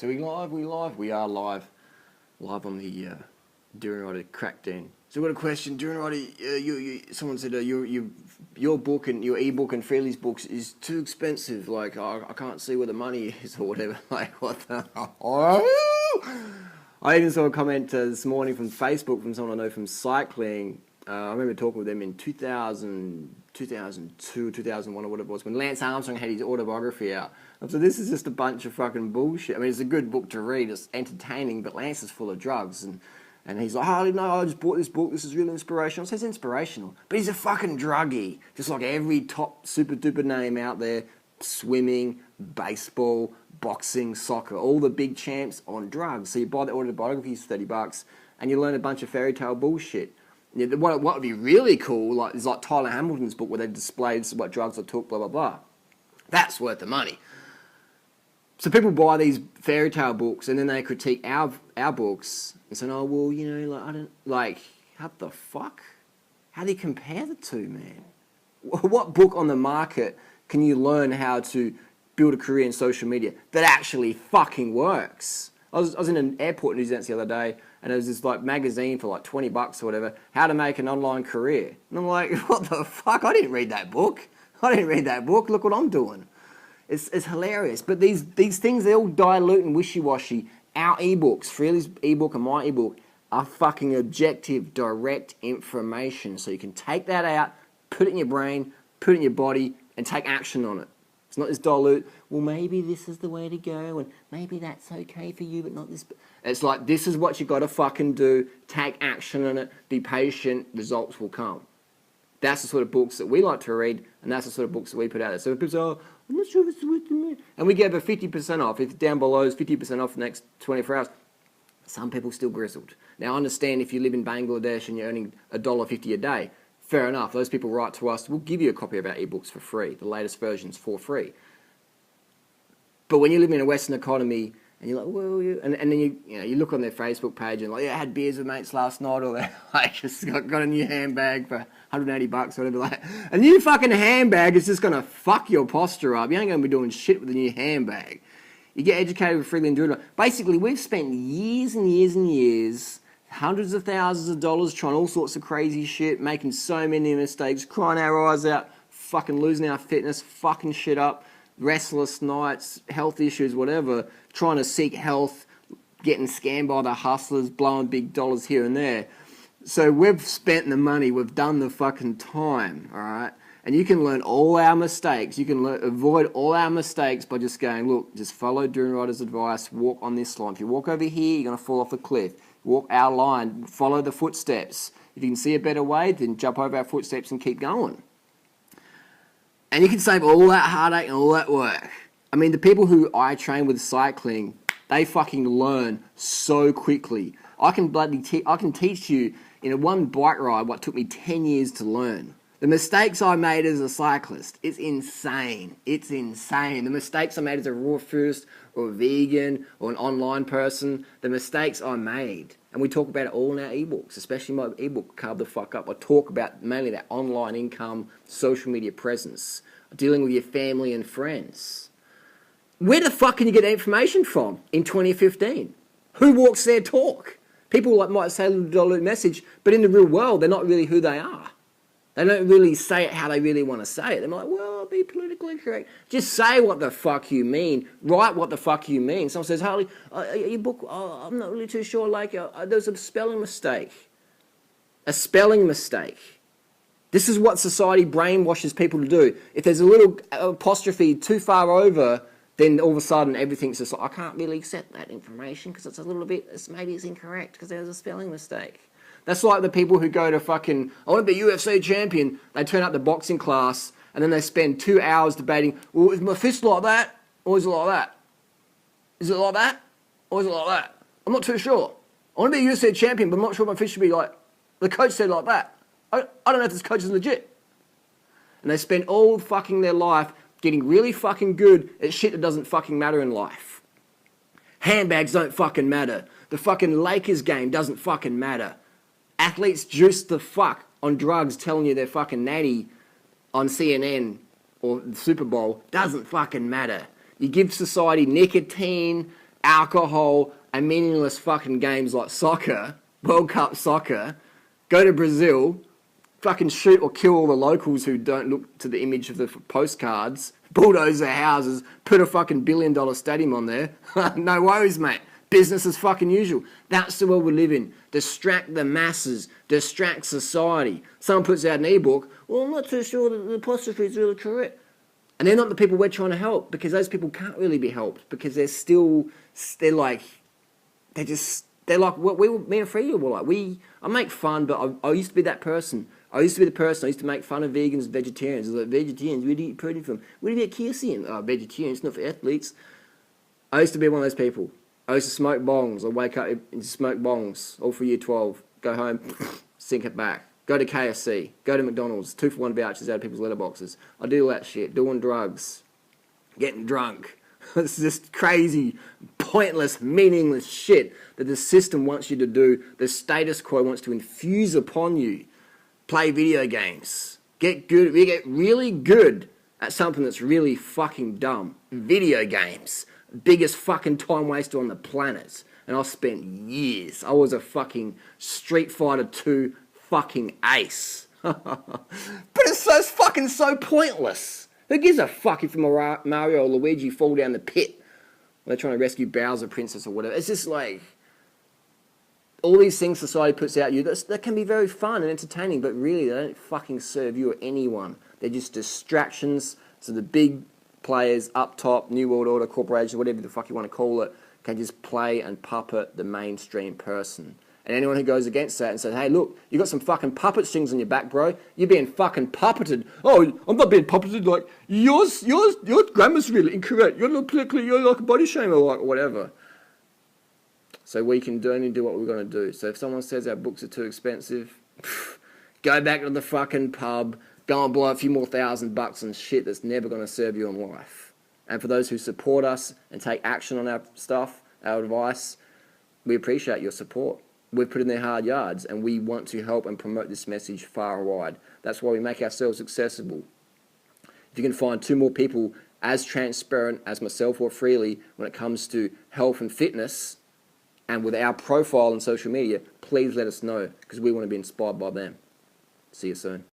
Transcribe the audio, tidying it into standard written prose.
So we live, we are live on the Durinati crackdown. So I've got a question, Durinati, someone said your book and your ebook and Fairley's books is too expensive, like I can't see where the money is or whatever, like what the I even saw a comment this morning from Facebook from someone I know from cycling. I remember talking with them in 2002, 2001 or what it was, when Lance Armstrong had his autobiography out. So this is just a bunch of fucking bullshit. I mean, it's a good book to read, it's entertaining, but Lance is full of drugs. And he's like, oh, no, I just bought this book, this is really inspirational. So it's inspirational, but he's a fucking druggie. Just like every top super duper name out there, swimming, baseball, boxing, soccer, all the big champs on drugs. So you buy the autobiography for $30 and you learn a bunch of fairy tale bullshit. Yeah, what would be really cool is like Tyler Hamilton's book where they displayed what drugs I took, blah, blah, blah. That's worth the money. So people buy these fairy tale books and then they critique our books and say, oh, well, you know, like, I don't, like, how the fuck? How do you compare the two, man? What book on the market can you learn how to build a career in social media that actually fucking works? I was in an airport in New Zealand the other day, and there was this like magazine for like $20 or whatever, how to make an online career. And I'm like, what the fuck? I didn't read that book. Look what I'm doing. It's hilarious. But these things, they all dilute and wishy-washy. Our ebooks, Freely's ebook and my ebook, are fucking objective, direct information. So you can take that out, put it in your brain, put it in your body, and take action on it. It's not this dilute, well, maybe this is the way to go, and maybe that's okay for you, but not this. It's like, this is what you got to fucking do. Take action on it. Be patient. Results will come. That's the sort of books that we like to read, and that's the sort of books that we put out there. So people say, oh, I'm not sure if it's worth it. And we give a 50% off. If down below is 50% off the next 24 hours. Some people still grizzled. Now, I understand if you live in Bangladesh and you're earning $1.50 a day, fair enough. Those people write to us. We'll give you a copy of our ebooks for free, the latest versions for free. But when you live in a Western economy and you're like, well, and then you look on their Facebook page and like, yeah, I had beers with mates last night, or they like just got a new handbag for $180 or whatever. Like, a new fucking handbag is just gonna fuck your posture up. You ain't gonna be doing shit with a new handbag. You get educated with Freely and Doodle. Basically, we've spent years and years and years, hundreds of thousands of dollars trying all sorts of crazy shit, making so many mistakes, crying our eyes out, fucking losing our fitness, fucking shit up, restless nights, health issues, whatever, trying to seek health, getting scammed by the hustlers, blowing big dollars here and there. So we've spent the money, we've done the fucking time, all right? And you can learn all our mistakes. You can avoid all our mistakes by just going, look, just follow Durinati's advice, walk on this line. If you walk over here, you're going to fall off a cliff. Walk our line, follow the footsteps. If you can see a better way, then jump over our footsteps and keep going. And you can save all that heartache and all that work. I mean, the people who I train with cycling, they fucking learn so quickly. I can teach you in a one bike ride what took me 10 years to learn. The mistakes I made as a cyclist, it's insane. It's insane. The mistakes I made as a raw foodist or a vegan or an online person, the mistakes I made. And we talk about it all in our ebooks, especially my ebook, Carve the Fuck Up. I talk about mainly that online income, social media presence, dealing with your family and friends. Where the fuck can you get that information from in 2015? Who walks their talk? People might say a little dilute message, but in the real world, they're not really who they are. They don't really say it how they really want to say it. They're like, well, I'll be politically correct. Just say what the fuck you mean. Write what the fuck you mean. Someone says, Harley, your book, I'm not really too sure. Like, there's a spelling mistake. A spelling mistake. This is what society brainwashes people to do. If there's a little apostrophe too far over, then all of a sudden everything's just like, I can't really accept that information because it's a little bit, maybe it's incorrect because there's a spelling mistake. That's like the people who go to fucking, I want to be UFC champion. They turn up the boxing class and then they spend 2 hours debating, well, is my fist like that or is it like that? Is it like that or is it like that? I'm not too sure. I want to be a UFC champion, but I'm not sure my fist should be like, the coach said like that. I don't know if this coach is legit. And they spend all fucking their life getting really fucking good at shit that doesn't fucking matter in life. Handbags don't fucking matter. The fucking Lakers game doesn't fucking matter. Athletes juice the fuck on drugs telling you they're fucking natty on CNN or the Super Bowl doesn't fucking matter. You give society nicotine, alcohol, and meaningless fucking games like soccer, World Cup soccer, go to Brazil, fucking shoot or kill all the locals who don't look to the image of the postcards, bulldoze their houses, put a fucking $1 billion stadium on there. No worries, mate. Business as fucking usual. That's the world we live in. Distract the masses. Distract society. Someone puts out an ebook. Well, I'm not too sure that the apostrophe is really correct. And they're not the people we're trying to help, because those people can't really be helped, because they're like what me and Freya were like. I make fun, but I used to be that person. I used to be the person. I used to make fun of vegans and vegetarians. I was like, vegetarians, where do you eat protein from? Where do you get calcium? Oh, vegetarians, not for athletes. I used to be one of those people. I used to smoke bongs. I'd wake up and smoke bongs, all for year 12. Go home, sink it back. Go to KFC. Go to McDonald's. 2-for-1 vouchers out of people's letterboxes. I do all that shit. Doing drugs. Getting drunk. It's just crazy, pointless, meaningless shit that the system wants you to do. The status quo wants to infuse upon you. Play video games. Get good. We get really good at something that's really fucking dumb. Video games. Biggest fucking time waster on the planet. And I spent years. I was a fucking Street Fighter 2 fucking ace. But it's fucking so pointless. Who gives a fuck if Mario or Luigi fall down the pit when they're trying to rescue Bowser Princess or whatever? It's just like, all these things society puts out you that can be very fun and entertaining, but really they don't fucking serve you or anyone. They're just distractions so the big players up top, New World Order, corporation, whatever the fuck you want to call it, can just play and puppet the mainstream person. And anyone who goes against that and says, hey, look, you got some fucking puppet strings on your back, bro. You're being fucking puppeted. Oh, I'm not being puppeted. Like, your grammar's really incorrect. You're like a body shamer, like, or whatever. So we can only do what we're going to do. So if someone says our books are too expensive, go back to the fucking pub, go and blow a few more $1,000 on shit that's never going to serve you in life. And for those who support us and take action on our stuff, our advice, we appreciate your support. We've put in their hard yards, and we want to help and promote this message far and wide. That's why we make ourselves accessible. If you can find 2 more people as transparent as myself or Freely when it comes to health and fitness, and with our profile on social media, please let us know, because we want to be inspired by them. See you soon.